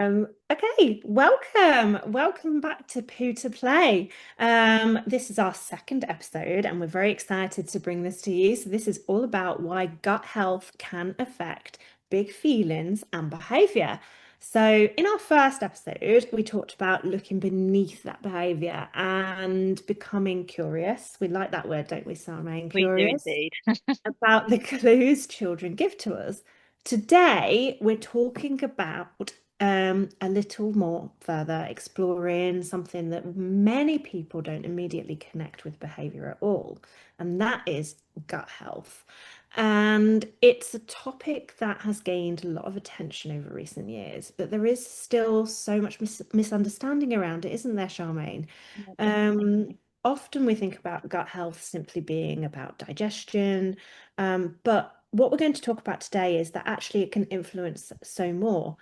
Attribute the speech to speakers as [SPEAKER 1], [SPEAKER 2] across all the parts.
[SPEAKER 1] Okay, welcome back to Poo to Play. This is our second episode, and we're very excited to bring this to you. So, this is all about why gut health can affect big feelings and behavior. So, in our first episode, we talked about looking beneath that behavior and becoming curious. We like that word, don't we, Charmaine?
[SPEAKER 2] We do
[SPEAKER 1] Curious
[SPEAKER 2] indeed.
[SPEAKER 1] about the clues children give to us. Today, we're talking about a little more further exploring something that many people don't immediately connect with behavior at all, and that is gut health. And it's a topic that has gained a lot of attention over recent years, but there is still so much misunderstanding around it, isn't there, Charmaine?
[SPEAKER 2] Yeah, definitely.
[SPEAKER 1] Um, Often we think about gut health simply being about digestion, but what we're going to talk about today is that actually it can influence so more.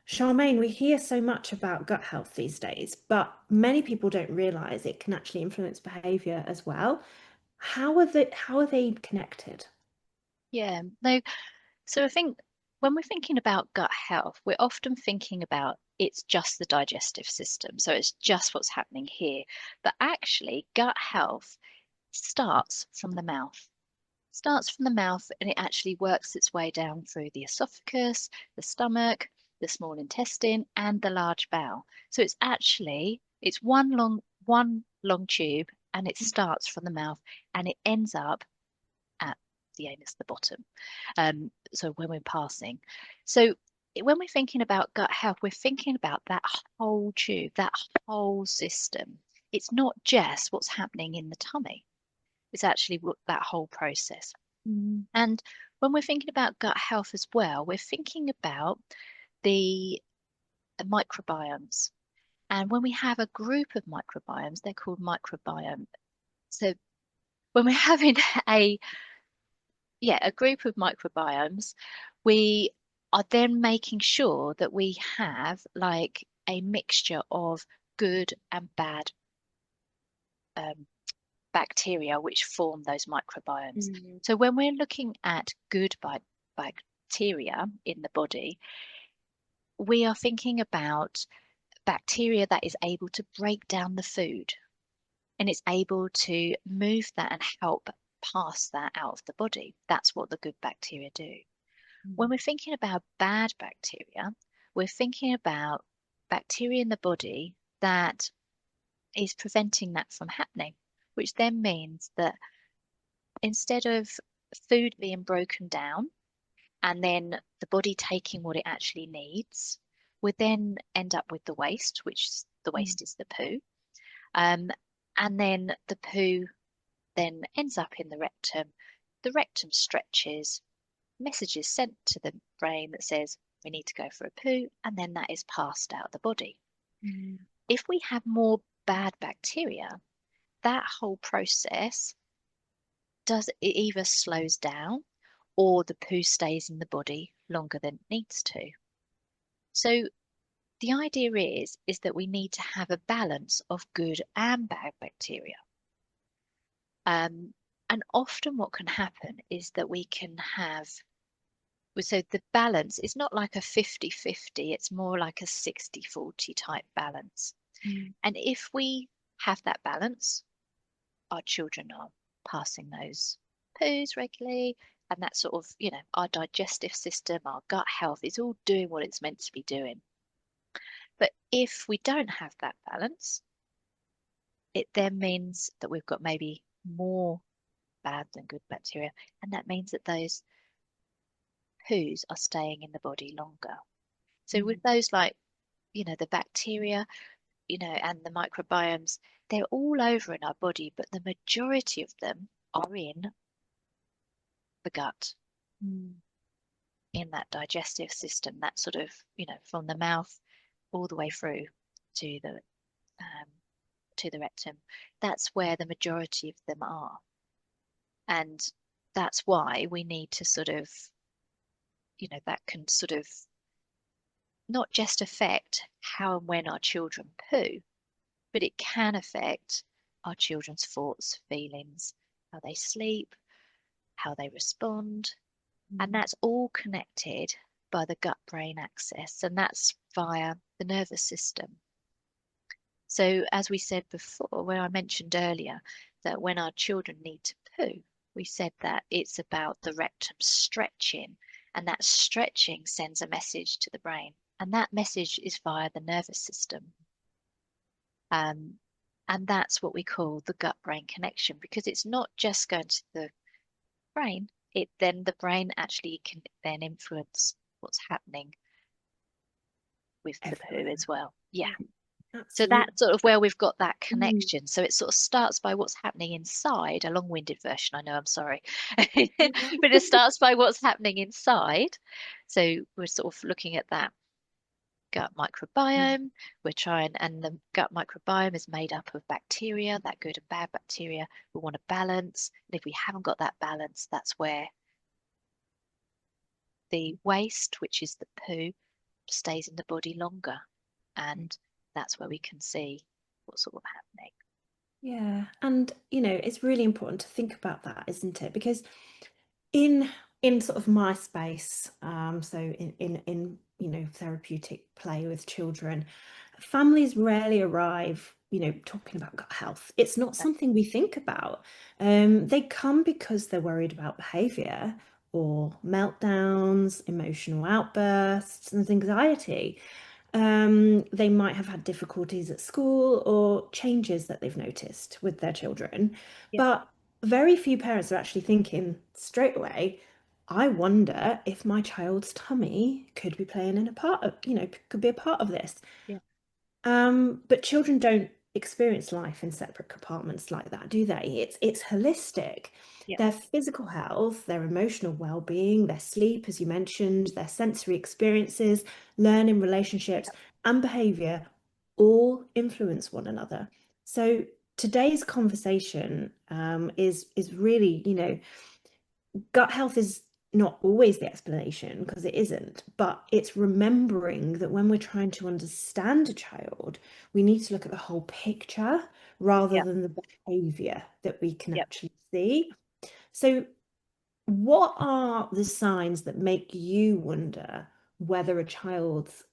[SPEAKER 1] Charmaine, we hear so much about gut health these days, but many people don't realize it can actually influence behavior as well. How are they connected?
[SPEAKER 2] Yeah. No, so I think when we're thinking about gut health, we're often thinking about it's just the digestive system. So it's just what's happening here. But actually, gut health starts from the mouth. Starts from the mouth and it actually works its way down through the esophagus, the stomach, the small intestine, and the large bowel. So it's one long tube and it starts from the mouth and it ends up at the anus, the bottom. So when we're passing. So when we're thinking about gut health, we're thinking about that whole tube, that whole system. It's not just what's happening in the tummy. It's actually that whole process.
[SPEAKER 1] Mm.
[SPEAKER 2] And when we're thinking about gut health as well, we're thinking about the microbiomes. And when we have a group of microbiomes, they're called microbiome. So when we're having a a group of microbiomes, we are then making sure that we have like a mixture of good and bad um, bacteria which form those microbiomes.
[SPEAKER 1] Mm.
[SPEAKER 2] So when we're looking at good bacteria in the body, we are thinking about bacteria that is able to break down the food and it's able to move that and help pass that out of the body. That's what the good bacteria do. When
[SPEAKER 1] Mm.
[SPEAKER 2] we're thinking about bad bacteria, we're thinking about bacteria in the body that is preventing that from happening, which then means that instead of food being broken down and then the body taking what it actually needs, we then end up with the waste, the
[SPEAKER 1] Mm.
[SPEAKER 2] waste is the poo. Um, and then the poo then ends up in the rectum. The rectum stretches, messages sent to the brain that says we need to go for a poo, and then that is passed out of the body.
[SPEAKER 1] Mm.
[SPEAKER 2] If we have more bad bacteria, that whole process does it either slows down or the poo stays in the body longer than it needs to. So the idea is that we need to have a balance of good and bad bacteria. Um, and often what can happen is that we can have so the balance is not like a 50-50, it's more like a 60-40 type balance.
[SPEAKER 1] Mm.
[SPEAKER 2] And if we have that balance, our children are passing those poos regularly, and that sort of, our digestive system, our gut health is all doing what it's meant to be doing. But if we don't have that balance, it then means that we've got maybe more bad than good bacteria, and that means that those poos are staying in the body longer. So with
[SPEAKER 1] Mm.
[SPEAKER 2] those like, the bacteria, and the microbiomes, they're all over in our body, but the majority of them are in the gut,
[SPEAKER 1] Mm.
[SPEAKER 2] in that digestive system, that sort of, from the mouth all the way through to um, the rectum. That's where the majority of them are. And that's why we need to sort of, that can sort of not just affect how and when our children poo, but it can affect our children's thoughts, feelings, how they sleep, how they respond. And
[SPEAKER 1] Mm.
[SPEAKER 2] that's all connected. by the gut-brain axis, and that's via the nervous system. So, as we said before, when I mentioned earlier that when our children need to poo, we said that it's about the rectum stretching, and that stretching sends a message to the brain, and that message is via the nervous system. Um, and that's what we call the gut-brain connection, because it's not just going to the brain, the brain actually can then influence what's happening with the poo
[SPEAKER 1] Everywhere.
[SPEAKER 2] as well. Yeah.
[SPEAKER 1] Yeah,
[SPEAKER 2] So
[SPEAKER 1] absolutely.
[SPEAKER 2] that's sort of where we've got that
[SPEAKER 1] Mm.
[SPEAKER 2] connection. So it sort of starts by what's happening inside, a long-winded version, I know, I'm sorry. But it starts by what's happening inside. So we're sort of looking at that gut microbiome. We're trying, and the gut microbiome is made up of bacteria, that good and bad bacteria. We want a balance. And if we haven't got that balance, that's where the waste, which is the poo, stays in the body longer. And that's where we can see what's sort of happening.
[SPEAKER 1] Yeah, and it's really important to think about that, isn't it? Because in in sort of my space, so in therapeutic play with children, families rarely arrive, talking about gut health. It's not something we think about. They come because they're worried about behavior or meltdowns, emotional outbursts, and anxiety. They might have had difficulties at school or changes that they've noticed with their children,
[SPEAKER 2] Yeah,
[SPEAKER 1] but very few parents are actually thinking straight away, I wonder if my child's tummy could be playing in a part of, could be a part of this.
[SPEAKER 2] yeah,
[SPEAKER 1] But children don't experience life in separate compartments like that, do they? It's holistic.
[SPEAKER 2] yeah,
[SPEAKER 1] Their physical health, their emotional well-being, their sleep, as you mentioned, their sensory experiences, learning relationships, and behavior all influence one another. So today's conversation is really, gut health is not always the explanation because it isn't, but it's remembering that when we're trying to understand a child, we need to look at the whole picture rather
[SPEAKER 2] yeah,
[SPEAKER 1] than the behavior that we can
[SPEAKER 2] yeah.
[SPEAKER 1] actually see. So, what are the signs that make you wonder whether a child's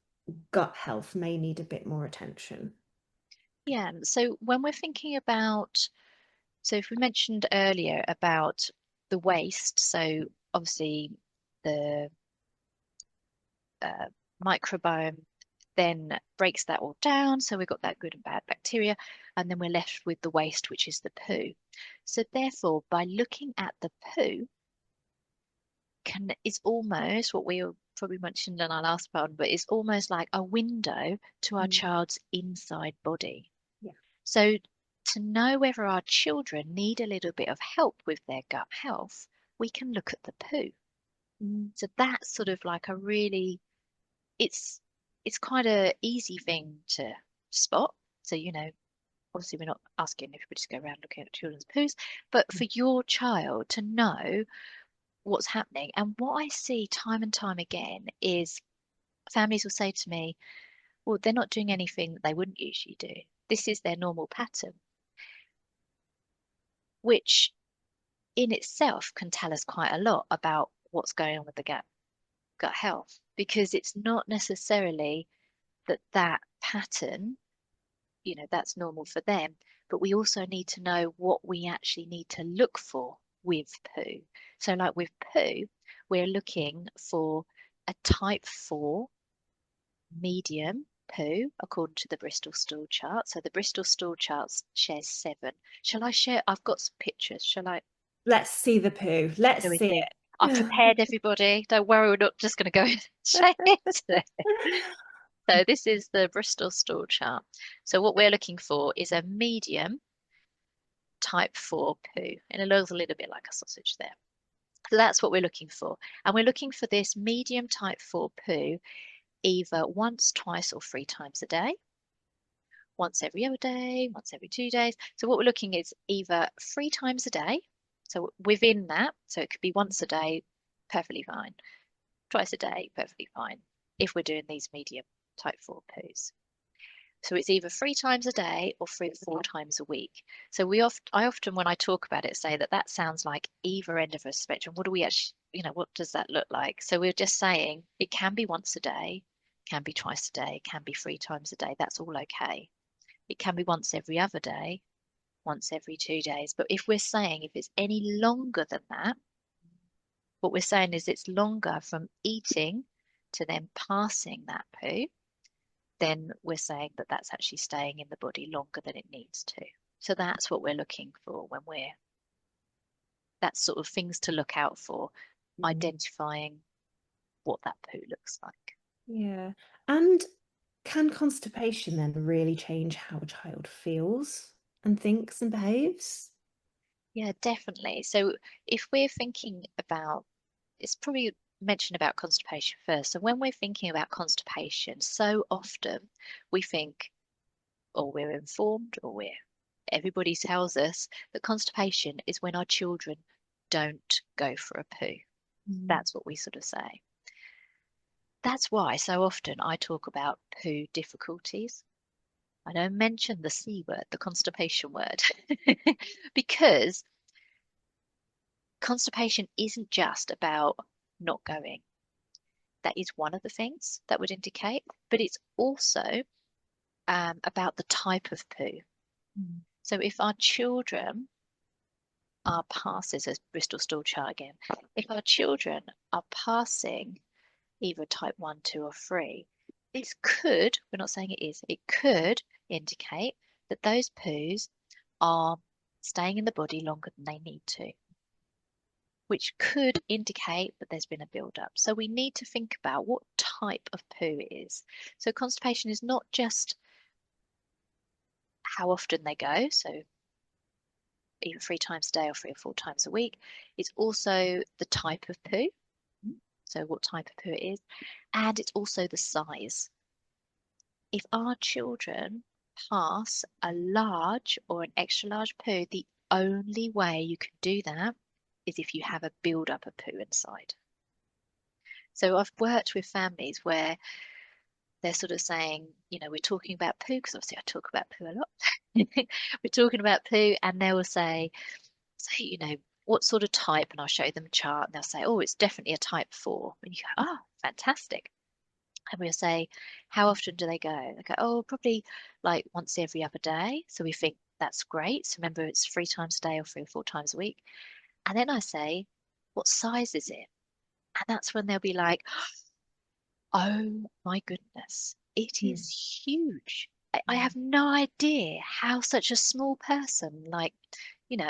[SPEAKER 1] gut health may need a bit more attention?
[SPEAKER 2] Yeah. So when we're thinking about, so if we mentioned earlier about the waste, so obviously the uh, microbiome then breaks that all down. So we've got that good and bad bacteria, and then we're left with the waste, which is the poo. So therefore, by looking at the poo, can is almost what we probably mentioned in our last one, but it's almost like a window to our
[SPEAKER 1] Mm.
[SPEAKER 2] child's inside body.
[SPEAKER 1] Yeah.
[SPEAKER 2] So to know whether our children need a little bit of help with their gut health, we can look at the poo.
[SPEAKER 1] Mm.
[SPEAKER 2] So that's sort of like a really it's it's quite a easy thing to spot. So, obviously we're not asking everybody to go around looking at children's poos, but for your child to know what's happening. And what I see time and time again is families will say to me, well, they're not doing anything that they wouldn't usually do. This is their normal pattern, which in itself can tell us quite a lot about what's going on with the gut health, because it's not necessarily that pattern, that's normal for them, but we also need to know what we actually need to look for with poo. So like with poo, we're looking for a type 4 medium poo according to the Bristol stool chart. So the Bristol stool chart shares 7. Shall I share? I've got some pictures. Shall I
[SPEAKER 1] Let's see the poo. Let's
[SPEAKER 2] go
[SPEAKER 1] see
[SPEAKER 2] into it? I've
[SPEAKER 1] it.
[SPEAKER 2] prepared everybody. Don't worry, we're not just going to go and share it. So this is the Bristol stool chart. So what we're looking for is a medium type 4 poo, and it looks a little bit like a sausage there. So that's what we're looking for. And we're looking for this medium type 4 poo either once, twice, or 3 times a day, once every other day, once every 2 days. So what we're looking is either 3 times a day, so within that, so it could be once a day, perfectly fine, twice a day, perfectly fine, if we're doing these medium type 4 poos. So it's either 3 times a day or 4 times a week. So I often, when I talk about it, say that sounds like either end of a spectrum. What do we actually what does that look like? So we're just saying it can be once a day, can be twice a day, can be 3 times a day. That's all okay. It can be once every other day, once every 2 days. But if we're saying if it's any longer than that, what we're saying is it's longer from eating to then passing that poo, then we're saying that that's actually staying in the body longer than it needs to. So that's what we're looking for when that's sort of things to look out for,
[SPEAKER 1] Mm.
[SPEAKER 2] identifying what that poo looks like.
[SPEAKER 1] Yeah. And can constipation then really change how a child feels and thinks and behaves?
[SPEAKER 2] Yeah, definitely. So if we're thinking about, it's probably mention about constipation first. So when we're thinking about constipation, so often we think, or we're informed, or everybody tells us that constipation is when our children don't go for a poo.
[SPEAKER 1] Mm.
[SPEAKER 2] That's what we sort of say. That's why so often I talk about poo difficulties. I don't mention the C word, the constipation word, because constipation isn't just about not going. That is one of the things that would indicate, but it's also about the type of poo.
[SPEAKER 1] Mm.
[SPEAKER 2] So if our children are passing, as Bristol stool chart again, if our children are passing either type 1, 2, or 3, this could, we're not saying it is, it could indicate that those poos are staying in the body longer than they need to, which could indicate that there's been a build-up. So we need to think about what type of poo it is. So constipation is not just how often they go, so either 3 times a day or 3 or 4 times a week. It's also the type of poo, so what type of poo it is, and it's also the size. If our children pass a large or an extra large poo, the only way you can do that is if you have a build up of poo inside. So I've worked with families where they're sort of saying, we're talking about poo, because obviously I talk about poo a lot. We're talking about poo, and they will say, what sort of type? And I'll show them a chart, and they'll say, oh, it's definitely a type 4. And you go, oh, fantastic. And we'll say, how often do they go? They go, oh, probably like once every other day. So we think that's great. So remember, it's 3 times a day or 3 or 4 times a week. And then I say, what size is it? And that's when they'll be like, oh my goodness, it
[SPEAKER 1] Mm.
[SPEAKER 2] is huge. I
[SPEAKER 1] Mm.
[SPEAKER 2] have no idea how such a small person, like,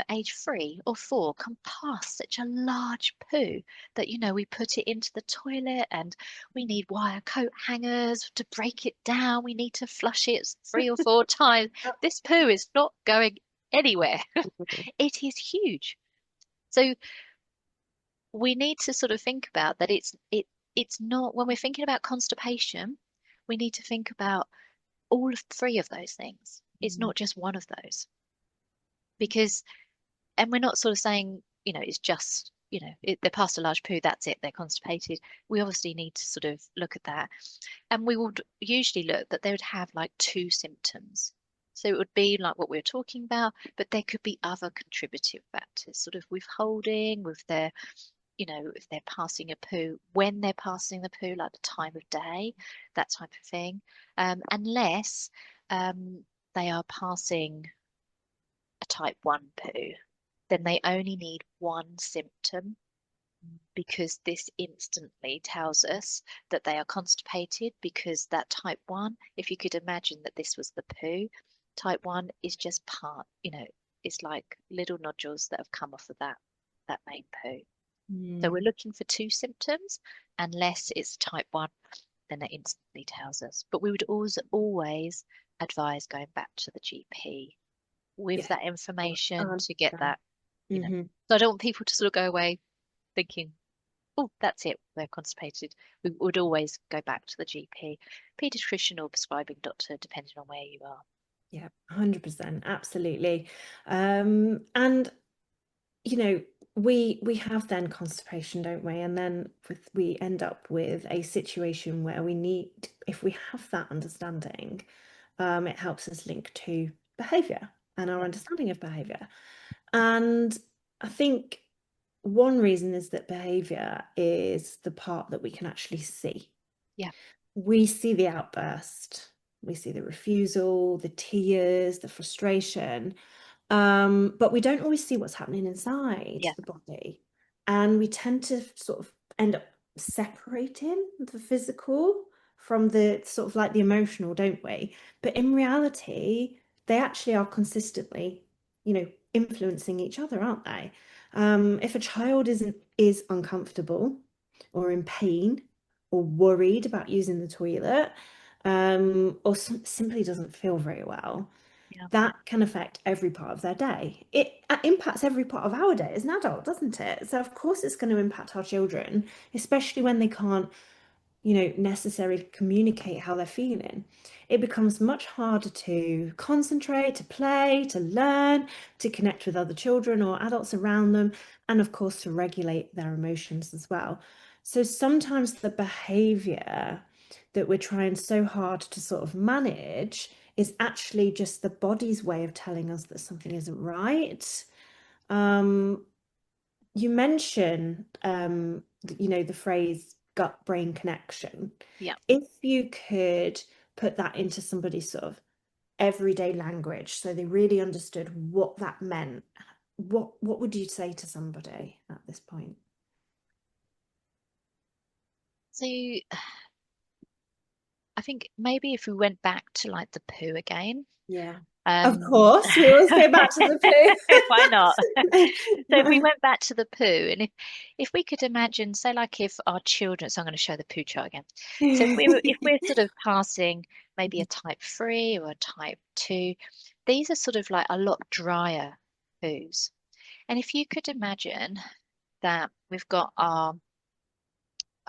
[SPEAKER 2] age 3 or 4, can pass such a large poo that, we put it into the toilet and we need wire coat hangers to break it down. We need to flush it 3 or 4 times. This poo is not going anywhere. It is huge. So we need to sort of think about that it's not when we're thinking about constipation, we need to think about all of 3 of those things. It's
[SPEAKER 1] Mm.
[SPEAKER 2] not just one of those. Because and we're not sort of saying, it's just, they're past a large poo, that's it, they're constipated. We obviously need to sort of look at that. And we would usually look that they would have like 2 symptoms. So it would be like what we are talking about, but there could be other contributive factors, sort of withholding, with their if they're passing a poo, when they're passing the poo, like the time of day, that type of thing. Unless they are passing a type 1 poo, then they only need one symptom, because this instantly tells us that they are constipated, because that type 1, if you could imagine that this was the poo, type 1 is just it's like little nodules that have come off of that main poo. So we're
[SPEAKER 1] Mm.
[SPEAKER 2] looking for 2 symptoms. Unless it's type 1, then it instantly tells us. But we would always advise going back to the GP with
[SPEAKER 1] Yeah,
[SPEAKER 2] that
[SPEAKER 1] of course.
[SPEAKER 2] information to get
[SPEAKER 1] 100%.
[SPEAKER 2] that.
[SPEAKER 1] Hmm.
[SPEAKER 2] So I don't want people to sort of go away thinking, oh, that's it, they're constipated. We would always go back to the GP, pediatrician or prescribing doctor, depending on where you are.
[SPEAKER 1] Yeah, 100%. Absolutely. And we have then constipation, don't we? And then we end up with a situation where we need, if we have that understanding, it helps us link to behavior and our
[SPEAKER 2] Yeah,
[SPEAKER 1] understanding of behavior. And I think one reason is that behavior is the part that we can actually see.
[SPEAKER 2] Yeah,
[SPEAKER 1] We see the outburst, we see the refusal, the tears, the frustration, but we don't always see what's happening inside
[SPEAKER 2] yeah,
[SPEAKER 1] the body. And we tend to sort of end up separating the physical from the sort of like the emotional, don't we? But in reality, they actually are consistently, influencing each other, aren't they? If a child is uncomfortable or in pain or worried about using the toilet, or simply doesn't feel very well,
[SPEAKER 2] yeah,
[SPEAKER 1] that can affect every part of their day. It impacts every part of our day as an adult, doesn't it? So of course it's going to impact our children, especially when they can't, necessarily communicate how they're feeling. It becomes much harder to concentrate, to play, to learn, to connect with other children or adults around them, and of course to regulate their emotions as well. So sometimes the behavior that we're trying so hard to sort of manage is actually just the body's way of telling us that something isn't right. Um, you mentioned, the phrase gut brain connection.
[SPEAKER 2] yeah.
[SPEAKER 1] If you could put that into somebody's sort of everyday language, so they really understood what that meant, what would you say to somebody at this point?
[SPEAKER 2] So I think maybe if we went back to like the poo again,
[SPEAKER 1] Yeah. Of
[SPEAKER 2] um,
[SPEAKER 1] course, we always go back to
[SPEAKER 2] why not? So if we
[SPEAKER 1] the
[SPEAKER 2] went back to the poo, and if we could imagine, say, like if our children, so I'm going to show the poo chart again. So if
[SPEAKER 1] poo.
[SPEAKER 2] we're sort of passing maybe a type 3 or a type 2, these are sort of like a lot drier poos. And if you could imagine that we've got our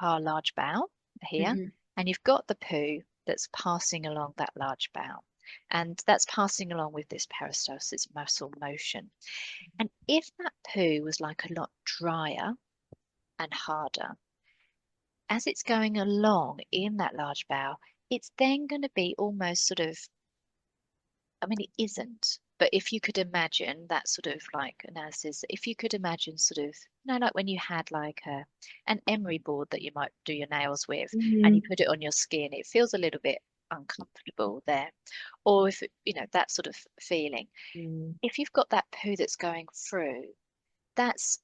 [SPEAKER 2] large bowel here,
[SPEAKER 1] Mhm.
[SPEAKER 2] and you've got the poo that's passing along that large bowel. And that's passing along with this peristalsis muscle motion. And if that poo was like a lot drier and harder, as it's going along in that large bowel, it's then going to be almost sort of, I mean, it isn't, but if you could imagine that sort of like analysis, if you could imagine sort of, like when you had like an emery board that you might do your nails with and you
[SPEAKER 1] Mhm.
[SPEAKER 2] put it on your skin, it feels a little bit uncomfortable there. Or if, that sort of feeling.
[SPEAKER 1] Mhm.
[SPEAKER 2] If you've got that poo that's going through, that's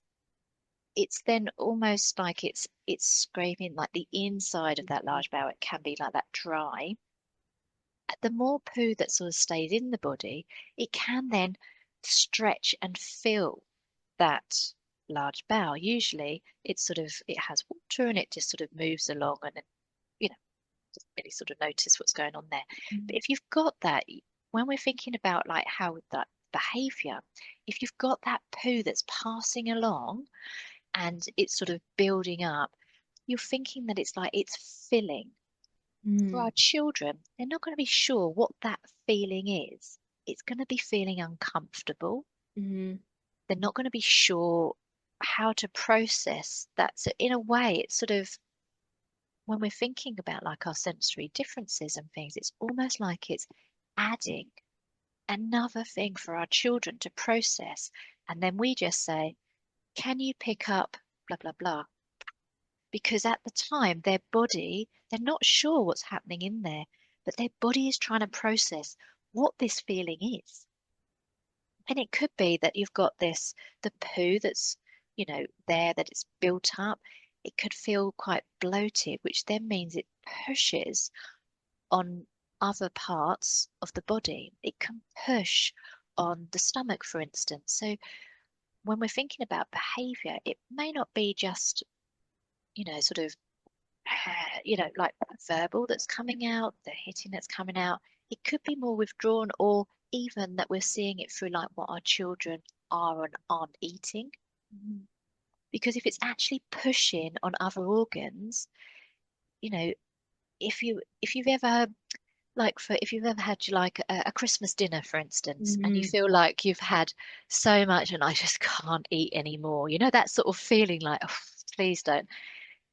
[SPEAKER 2] it's then almost like it's scraping like the inside of that large bowel. It can be like that dry. The more poo that sort of stays in the body, it can then stretch and fill that large bowel. Usually it has water and it just sort of moves along and you know, doesn't really sort of notice what's going on there. But if you've got that, when we're thinking about like how that behavior, if you've got that poo that's passing along and it's sort of building up, you're thinking that it's like it's filling. For our
[SPEAKER 1] Mhm.
[SPEAKER 2] children, they're not going to be sure what that feeling is. It's going to be feeling uncomfortable.
[SPEAKER 1] Mhm.
[SPEAKER 2] They're not going to be sure how to process that. So, in a way, it's sort of when we're thinking about like our sensory differences and things, it's almost like it's adding another thing for our children to process. And then we just say, can you pick up blah, blah, blah? Because at the time, their body, they're not sure what's happening in there, but their body is trying to process what this feeling is. And it could be that you've got the poo that's, there, that it's built up. It could feel quite bloated, which then means it pushes on other parts of the body. It can push on the stomach, for instance. So when we're thinking about behavior, it may not be just, sort of like verbal that's coming out, the hitting that's coming out. It could be more withdrawn, or even that we're seeing it through like what our children are and aren't eating.
[SPEAKER 1] Mhm.
[SPEAKER 2] Because if it's actually pushing on other organs, you know, if you've ever if you've ever had like a Christmas dinner, for instance, and you
[SPEAKER 1] Mhm.
[SPEAKER 2] feel like you've had so much and I just can't eat anymore, that sort of feeling like, oh, please don't.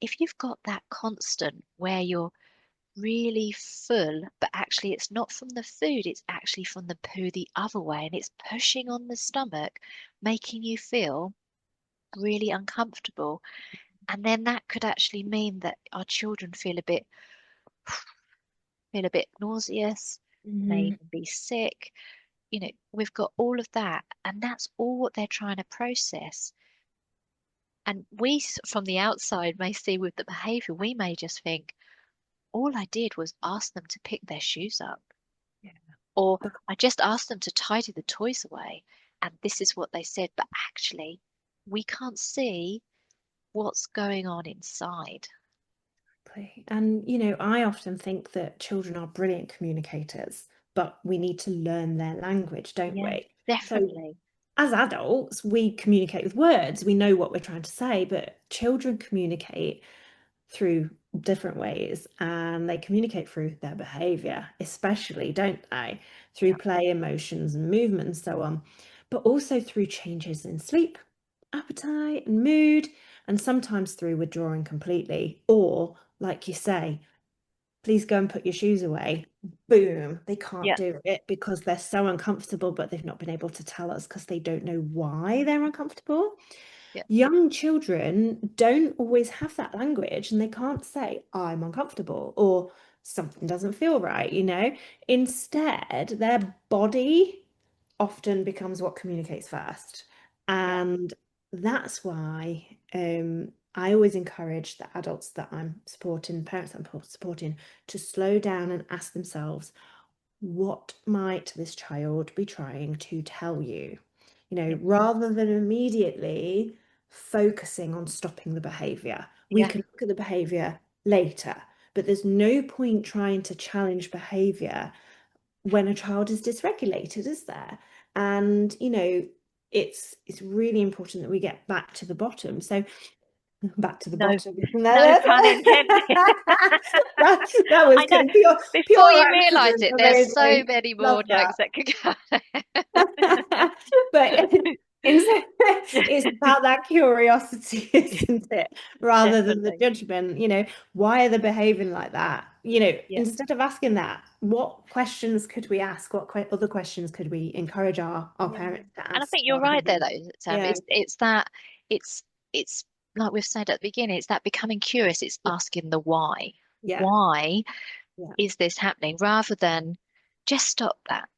[SPEAKER 2] If you've got that constant where you're really full, but actually it's not from the food, it's actually from the poo the other way, and it's pushing on the stomach, making you feel really uncomfortable. And then that could actually mean that our children feel a bit nauseous, may
[SPEAKER 1] Hmm.
[SPEAKER 2] even be sick. We've got all of that, and that's all what they're trying to process. And we, from the outside, may see with the behavior, we may just think, all I did was ask them to pick their shoes up,
[SPEAKER 1] Yeah.
[SPEAKER 2] or
[SPEAKER 1] But
[SPEAKER 2] I just asked them to tidy the toys away, and this is what they said. But actually, we can't see what's going on inside.
[SPEAKER 1] And, I often think that children are brilliant communicators, but we need to learn their language, don't
[SPEAKER 2] Yeah,
[SPEAKER 1] we? So
[SPEAKER 2] definitely.
[SPEAKER 1] as adults, we communicate with words. We know what we're trying to say, but children communicate through different ways and they communicate through their behavior, especially, don't they? Through
[SPEAKER 2] Yeah,
[SPEAKER 1] play, emotions, and movement, and so on, but also through changes in sleep, appetite, and mood, and sometimes through withdrawing completely, or, like you say, please go and put your shoes away. Boom, they can't
[SPEAKER 2] yeah,
[SPEAKER 1] do it because they're so uncomfortable, but they've not been able to tell us because they don't know why they're uncomfortable.
[SPEAKER 2] yeah.
[SPEAKER 1] Young children don't always have that language and they can't say, I'm uncomfortable or something doesn't feel right. Instead, their body often becomes what communicates first.
[SPEAKER 2] Yeah.
[SPEAKER 1] And that's why I always encourage the adults that I'm supporting, parents that I'm supporting, to slow down and ask themselves, what might this child be trying to tell you?
[SPEAKER 2] Yeah,
[SPEAKER 1] Rather than immediately focusing on stopping the behavior. We
[SPEAKER 2] yeah,
[SPEAKER 1] can look at the behavior later, but there's no point trying to challenge behavior when a child is dysregulated, is there? And it's really important that we get back to the bottom. So back to the
[SPEAKER 2] no,
[SPEAKER 1] bottom.
[SPEAKER 2] no pun intended.
[SPEAKER 1] That was
[SPEAKER 2] I know.
[SPEAKER 1] kind of pure,
[SPEAKER 2] Before
[SPEAKER 1] pure
[SPEAKER 2] you realize
[SPEAKER 1] accident.
[SPEAKER 2] it, there's so
[SPEAKER 1] Amazing.
[SPEAKER 2] many more
[SPEAKER 1] Love
[SPEAKER 2] jokes
[SPEAKER 1] that.
[SPEAKER 2] that could go.
[SPEAKER 1] But it's about that curiosity, isn't it? Rather than the
[SPEAKER 2] Definitely.
[SPEAKER 1] judgment, why are they behaving like that?
[SPEAKER 2] Yeah.
[SPEAKER 1] Instead of asking that, what questions could we ask? What other questions could we encourage our
[SPEAKER 2] Yeah.
[SPEAKER 1] parents to
[SPEAKER 2] And I
[SPEAKER 1] ask
[SPEAKER 2] think
[SPEAKER 1] to
[SPEAKER 2] you're
[SPEAKER 1] our
[SPEAKER 2] right there
[SPEAKER 1] behavior?
[SPEAKER 2] though, Sam.
[SPEAKER 1] Yeah,
[SPEAKER 2] It's like we've said at the beginning, it's that becoming curious, it's
[SPEAKER 1] yeah,
[SPEAKER 2] asking the why.
[SPEAKER 1] yeah,
[SPEAKER 2] Why
[SPEAKER 1] yeah.
[SPEAKER 2] is this happening? Rather than just stop that.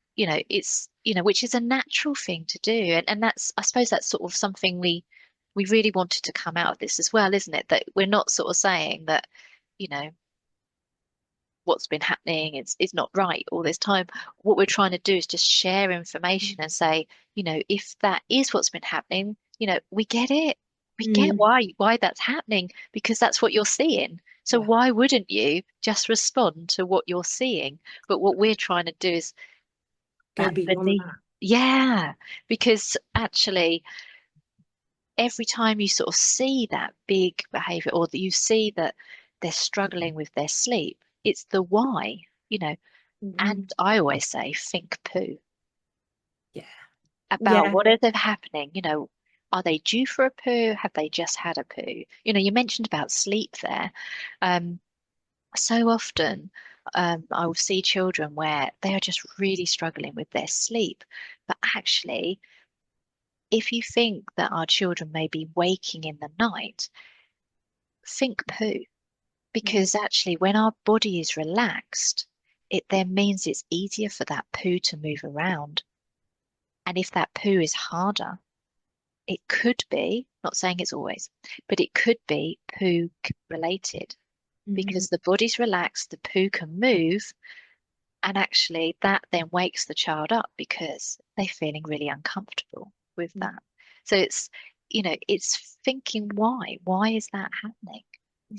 [SPEAKER 2] Which is a natural thing to do. And that's, I suppose that's sort of something we really wanted to come out of this as well, isn't it? That we're not sort of saying that, you know, what's been happening is not right all this time. What we're trying to do is just share information and say, if that is what's been happening, we get it. We get
[SPEAKER 1] Mm,
[SPEAKER 2] why that's happening because that's what you're seeing. So
[SPEAKER 1] yeah,
[SPEAKER 2] why wouldn't you just respond to what you're seeing? But what we're trying to do is
[SPEAKER 1] go
[SPEAKER 2] that
[SPEAKER 1] beyond
[SPEAKER 2] beneath.
[SPEAKER 1] that.
[SPEAKER 2] Yeah, because actually every time you sort of see that big behavior or that you see that they're struggling with their sleep, it's the why, you know.
[SPEAKER 1] Mhm.
[SPEAKER 2] And I always say, think poo
[SPEAKER 1] Yeah,
[SPEAKER 2] about
[SPEAKER 1] yeah.
[SPEAKER 2] what is happening. Are they due for a poo? Have they just had a poo? You mentioned about sleep there. Um, so often, I will see children where they are just really struggling with their sleep. But actually, if you think that our children may be waking in the night, think poo.
[SPEAKER 1] Mhm.
[SPEAKER 2] Because actually, when our body is relaxed, it then means it's easier for that poo to move around. And if that poo is harder, it could be, not saying it's always, but it could be poo related
[SPEAKER 1] Mhm.
[SPEAKER 2] because the body's relaxed, the poo can move, and actually that then wakes the child up because they're feeling really uncomfortable with
[SPEAKER 1] Yeah,
[SPEAKER 2] that. So it's thinking why? Why is that happening?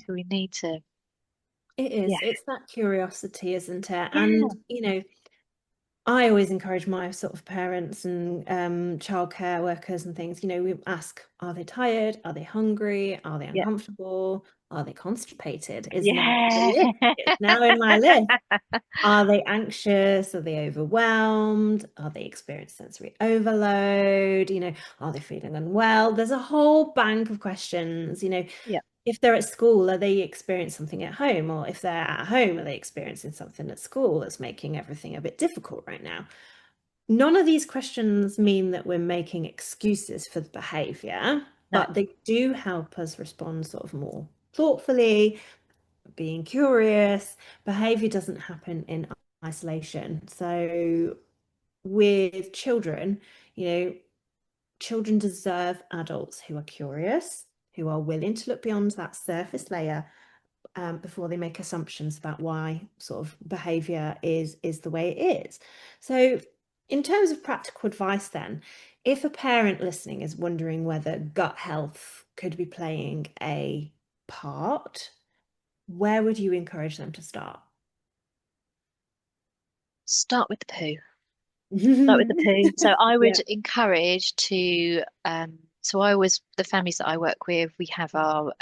[SPEAKER 2] So we need to,
[SPEAKER 1] it
[SPEAKER 2] yeah,
[SPEAKER 1] is. It's that curiosity, isn't it? And,
[SPEAKER 2] yeah,
[SPEAKER 1] I always encourage my sort of parents and childcare workers and things, we ask, are they tired? Are they hungry? Are they
[SPEAKER 2] yeah,
[SPEAKER 1] uncomfortable? Are they constipated? Is now on the
[SPEAKER 2] yeah,
[SPEAKER 1] list. It's now in my list. Are they anxious? Are they overwhelmed? Are they experiencing sensory overload? Are they feeling unwell? There's a whole bank of questions.
[SPEAKER 2] yeah,
[SPEAKER 1] If they're at school, are they experiencing something at home? Or if they're at home, are they experiencing something at school that's making everything a bit difficult right now? None of these questions mean that we're making excuses for the behavior.
[SPEAKER 2] No.
[SPEAKER 1] but they do help us respond sort of more thoughtfully, being curious. Behavior doesn't happen in isolation. So with children, you know, children deserve adults who are curious, who are willing to look beyond that surface layer, before they make assumptions about why sort of behavior is the way it is. So, in terms of practical advice, then, if a parent listening is wondering whether gut health could be playing a part, where would you encourage them to start?
[SPEAKER 2] Start with the poo. Start with the poo. So I would
[SPEAKER 1] Yeah.
[SPEAKER 2] encourage to, so I always, the families that I work with, we have our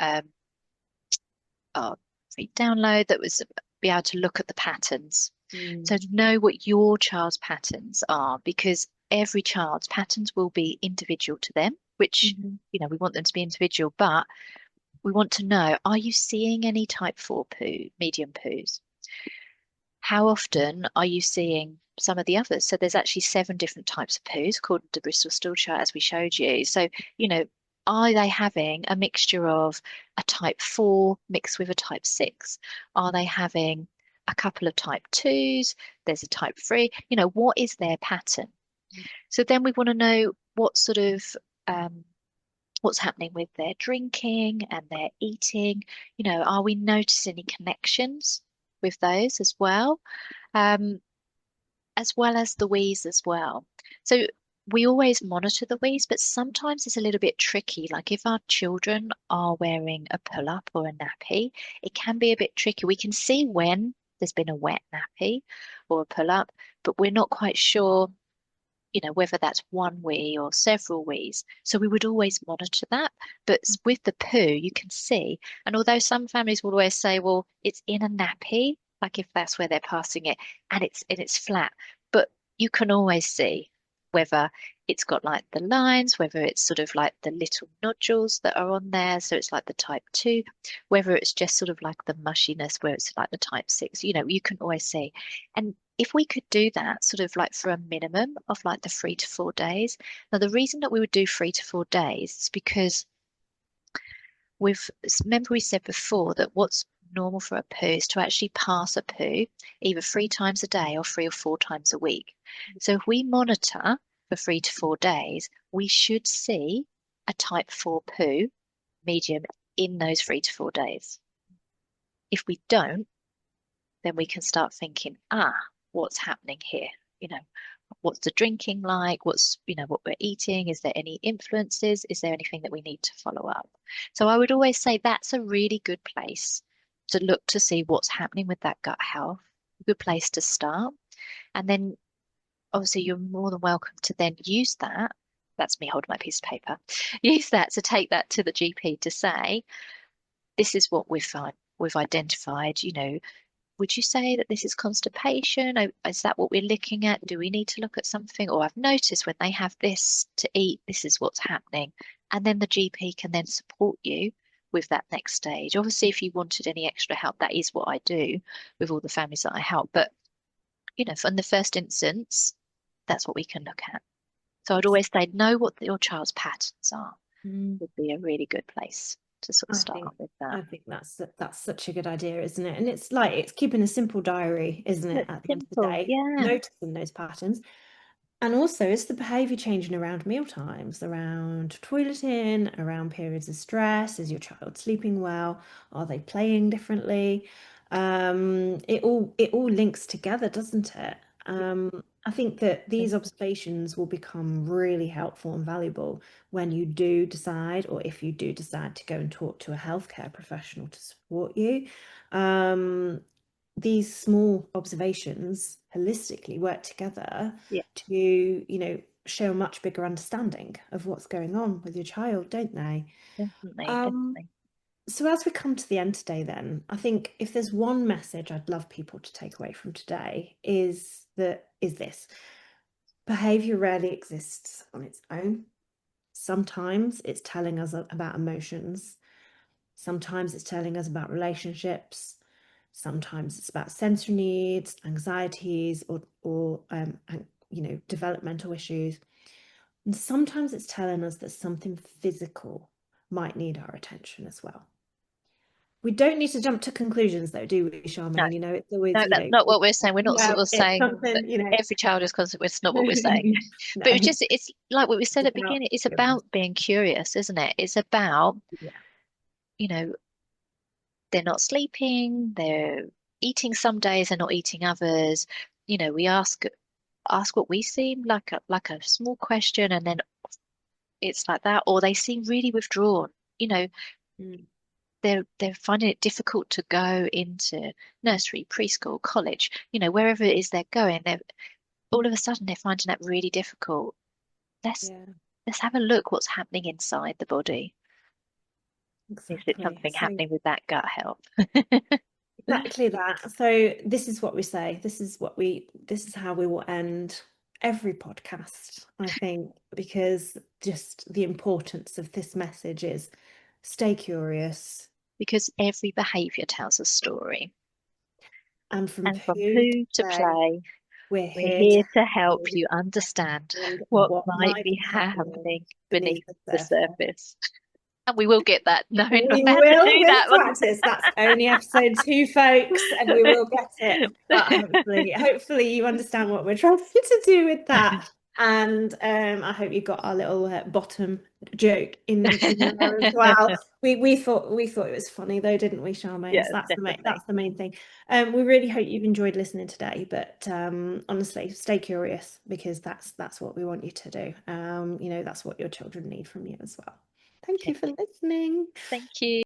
[SPEAKER 2] free download that was be able to look at the patterns.
[SPEAKER 1] Mm.
[SPEAKER 2] So to know what your child's patterns are, because every child's patterns will be individual to them, which,
[SPEAKER 1] Mhm.
[SPEAKER 2] we want them to be individual, but we want to know, are you seeing any type 4 poo, medium poos? How often are you seeing some of the others? So there's actually 7 different types of poos according to the Bristol Stool chart, as we showed you. So, are they having a mixture of a type 4 mixed with a type 6? Are they having a couple of type 2s? There's a type 3. What is their pattern? So then we want to know what sort of what's happening with their drinking and their eating. Are we noticing any connections with those as well? Um, as well as the wheeze as well. So we always monitor the wheeze, but sometimes it's a little bit tricky. Like if our children are wearing a pull-up or a nappy, it can be a bit tricky. We can see when there's been a wet nappy or a pull-up, but we're not quite sure, whether that's one wee or several wees. So we would always monitor that. But with the poo, you can see, and although some families will always say, well, it's in a nappy, like if that's where they're passing it, and it's flat, but you can always see whether it's got like the lines, whether it's sort of like the little nodules that are on there, so it's like the type 2, whether it's just sort of like the mushiness where it's like the type 6, you can always see. And if we could do that sort of like for a minimum of like the 3 to 4 days. Now, the reason that we would do 3 to 4 days is because remember we said before that what's normal for a poo is to actually pass a poo either 3 times a day or 3 or 4 times a week. So if we monitor for 3 to 4 days, we should see a type 4 poo medium in those 3 to 4 days. If we don't, then we can start thinking, what's happening here? You know, what's the drinking like? What we're eating? Is there any influences? Is there anything that we need to follow up? So I would always say that's a really good place to look to see what's happening with that gut health. A good place to start. And then obviously you're more than welcome to then use that. That's me holding my piece of paper. Use that to take that to the GP to say, this is what we've identified, would you say that this is constipation? Is that what we're looking at? Do we need to look at something? Or I've noticed when they have this to eat, this is what's happening. And then the GP can then support you with that next stage. Obviously, if you wanted any extra help, that is what I do with all the families that I help. But, in the first instance, that's what we can look at. So I'd always say, know what your child's patterns are
[SPEAKER 1] Mm.
[SPEAKER 2] would be a really good place to sort of
[SPEAKER 1] I
[SPEAKER 2] start
[SPEAKER 1] think
[SPEAKER 2] with that.
[SPEAKER 1] I think that's such a good idea, isn't it? And it's like it's keeping a simple diary, isn't it,
[SPEAKER 2] Look,
[SPEAKER 1] at the end of the
[SPEAKER 2] simple,
[SPEAKER 1] day,
[SPEAKER 2] yeah,
[SPEAKER 1] noticing those patterns. And also, is the behavior changing around meal times, around toileting, around periods of stress? Is your child sleeping well? Are they playing differently? It all links together, doesn't it? I think that these observations will become really helpful and valuable when you do decide, or if you do decide to go and talk to a healthcare professional to support you. Um, these small observations holistically work together
[SPEAKER 2] yeah,
[SPEAKER 1] to, show a much bigger understanding of what's going on with your child, don't they?
[SPEAKER 2] definitely,
[SPEAKER 1] Um,
[SPEAKER 2] definitely.
[SPEAKER 1] so as we come to the end today, then, I think if there's one message I'd love people to take away from today is this: behavior rarely exists on its own. Sometimes it's telling us about emotions. Sometimes it's telling us about relationships. Sometimes it's about sensory needs, anxieties, or developmental issues. And sometimes it's telling us that something physical might need our attention as well. We don't need to jump to conclusions though, do we,
[SPEAKER 2] No,
[SPEAKER 1] Charmaine? It's always,
[SPEAKER 2] no, that's not what we're saying. We're not sort
[SPEAKER 1] no,
[SPEAKER 2] of
[SPEAKER 1] it's
[SPEAKER 2] saying that
[SPEAKER 1] something,
[SPEAKER 2] every child is constant. It's not what we're saying.
[SPEAKER 1] no,
[SPEAKER 2] But it's like what we said
[SPEAKER 1] it's
[SPEAKER 2] at the
[SPEAKER 1] about
[SPEAKER 2] beginning. It's
[SPEAKER 1] curious.
[SPEAKER 2] about being curious, isn't it? It's about,
[SPEAKER 1] Yeah.
[SPEAKER 2] you know, they're not sleeping, they're eating some days, they're not eating others. We ask what we seem like a small question, and then it's like that, or they seem really withdrawn. You know,
[SPEAKER 1] Mm.
[SPEAKER 2] they're finding it difficult to go into nursery, preschool, college, wherever it is they're going, they're all of a sudden they're finding that really difficult. Let's
[SPEAKER 1] Yeah,
[SPEAKER 2] let's have a look what's happening inside the body. Is it
[SPEAKER 1] exactly.
[SPEAKER 2] something
[SPEAKER 1] So
[SPEAKER 2] happening with that gut health?
[SPEAKER 1] exactly that. So this is what we say. This is how we will end every podcast, I think, because just the importance of this message is stay curious,
[SPEAKER 2] Because every behavior tells a story.
[SPEAKER 1] and from
[SPEAKER 2] And from
[SPEAKER 1] poo to
[SPEAKER 2] poo to
[SPEAKER 1] play,
[SPEAKER 2] play,
[SPEAKER 1] we're
[SPEAKER 2] we're
[SPEAKER 1] here
[SPEAKER 2] here
[SPEAKER 1] to
[SPEAKER 2] to
[SPEAKER 1] help
[SPEAKER 2] help
[SPEAKER 1] you
[SPEAKER 2] you understand
[SPEAKER 1] understand
[SPEAKER 2] what
[SPEAKER 1] what
[SPEAKER 2] might
[SPEAKER 1] might
[SPEAKER 2] be
[SPEAKER 1] be happening
[SPEAKER 2] happening
[SPEAKER 1] beneath
[SPEAKER 2] beneath
[SPEAKER 1] the
[SPEAKER 2] the
[SPEAKER 1] surface.
[SPEAKER 2] surface. And we will get that. No, we're not
[SPEAKER 1] We
[SPEAKER 2] about to
[SPEAKER 1] will
[SPEAKER 2] do
[SPEAKER 1] with
[SPEAKER 2] that one.
[SPEAKER 1] practice. That's only episode 2, folks, and we will get it. But hopefully you understand what we're trying to do with that. And I hope you got our little bottom joke in there as well. We thought it was funny though, didn't we, Charmaine?
[SPEAKER 2] Yes,
[SPEAKER 1] So
[SPEAKER 2] definitely.
[SPEAKER 1] that's the main thing. We really hope you've enjoyed listening today. But honestly, stay curious because that's what we want you to do. That's what your children need from you as well. Thank you for listening.
[SPEAKER 2] Thank you.